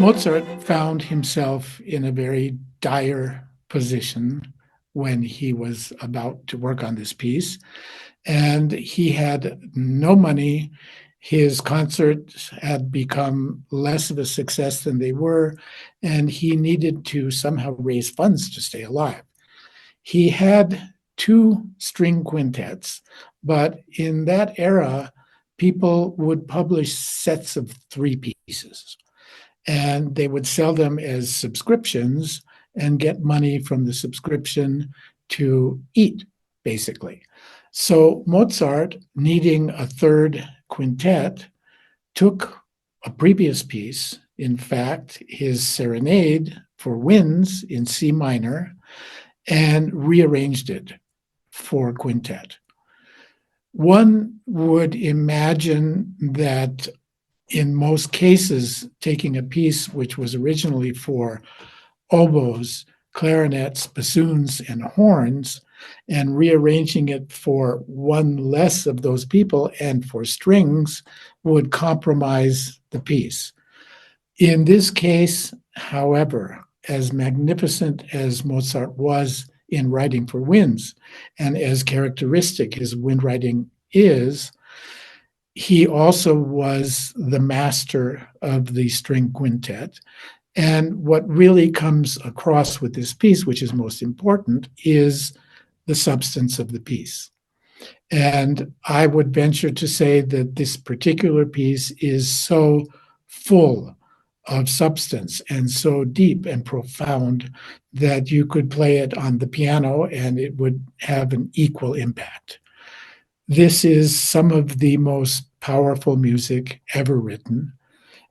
Mozart found himself in a very dire position when he was about to work on this piece, and he had no money. His concerts had become less of a success than they were, and he needed to somehow raise funds to stay alive. He had two string quintets, but in that era, people would publish sets of three pieces, and they would sell them as subscriptions and get money from the subscription to eat, basically. So Mozart, needing a third quintet, took a previous piece, in fact, his Serenade for Winds in C minor, and rearranged it for quintet. One would imagine that in most cases, taking a piece which was originally for oboes, clarinets, bassoons, and horns, and rearranging it for one less of those people and for strings would compromise the piece. In this case, however, as magnificent as Mozart was in writing for winds, and as characteristic his wind writing is, he also was the master of the string quintet. And what really comes across with this piece, which is most important, is the substance of the piece. And I would venture to say that this particular piece is so full of substance and so deep and profound that you could play it on the piano and it would have an equal impact. This is some of the most powerful music ever written.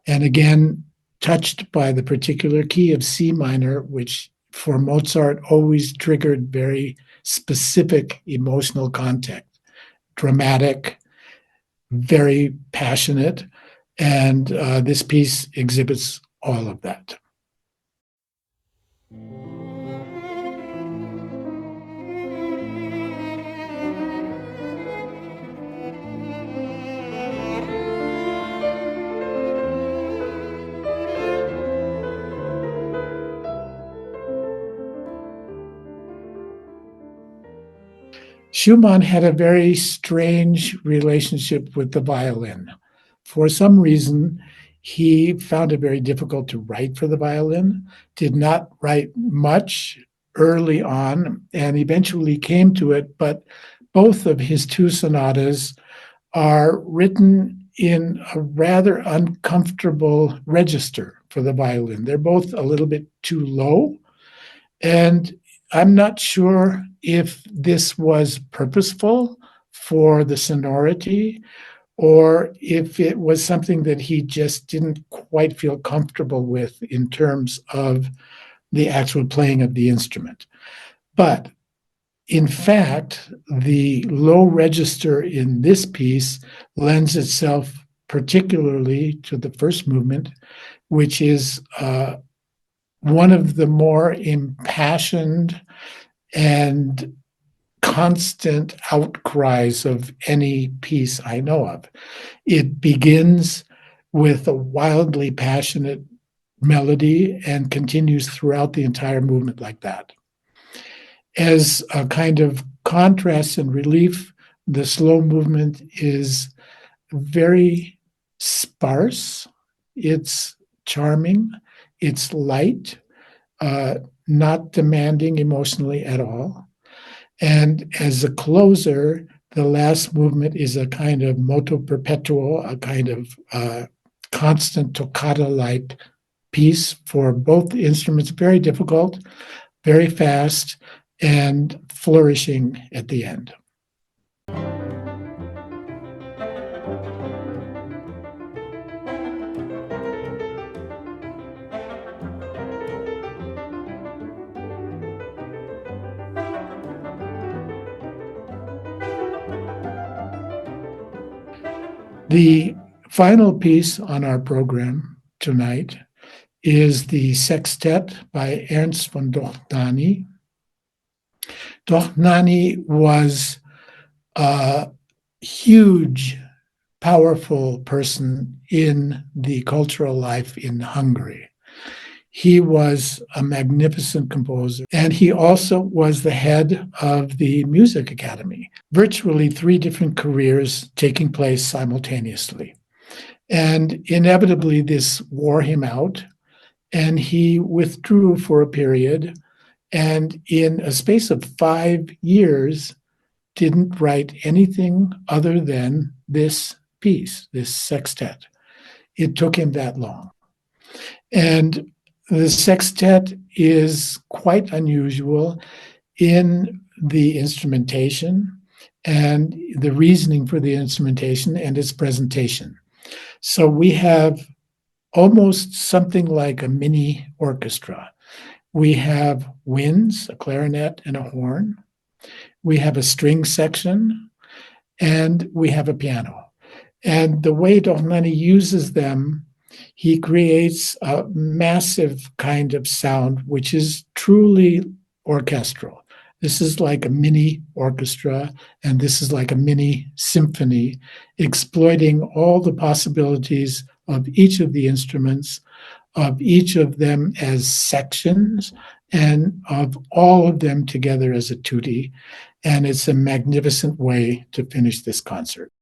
And again, touched by the particular key of C minor, which for Mozart always triggered very specific emotional context, dramatic, very passionate, and this piece exhibits all of that. Schumann had a very strange relationship with the violin. For some reason, he found it very difficult to write for the violin, did not write much early on, and eventually came to it, but both of his two sonatas are written in a rather uncomfortable register for the violin. They're both a little bit too low, and I'm not sure if this was purposeful for the sonority or if it was something that he just didn't quite feel comfortable with in terms of the actual playing of the instrument. But in fact, the low register in this piece lends itself particularly to the first movement, which is one of the more impassioned and constant outcries of any piece I know of. It begins with a wildly passionate melody and continues throughout the entire movement like that. As a kind of contrast and relief, the slow movement is very sparse. It's charming. It's light, not demanding emotionally at all. And as a closer, the last movement is a kind of moto perpetuo, a kind of constant toccata-like piece for both instruments, very difficult, very fast, and flourishing at the end. The final piece on our program tonight is the Sextet by Ernst von Dohnányi. Dohnányi was a huge, powerful person in the cultural life in Hungary. He was a magnificent composer, and he also was the head of the Music Academy. Virtually 3 different careers taking place simultaneously. And inevitably, this wore him out, and he withdrew for a period, and in a space of 5 years, didn't write anything other than this piece, this sextet. It took him that long. And the sextet is quite unusual in the instrumentation and the reasoning for the instrumentation and its presentation. So we have almost something like a mini orchestra. We have winds, a clarinet and a horn. We have a string section, and we have a piano. And the way Dohnányi uses them, he creates a massive kind of sound, which is truly orchestral. This is like a mini orchestra, and this is like a mini symphony, exploiting all the possibilities of each of the instruments, of each of them as sections, and of all of them together as a tutti. And it's a magnificent way to finish this concert.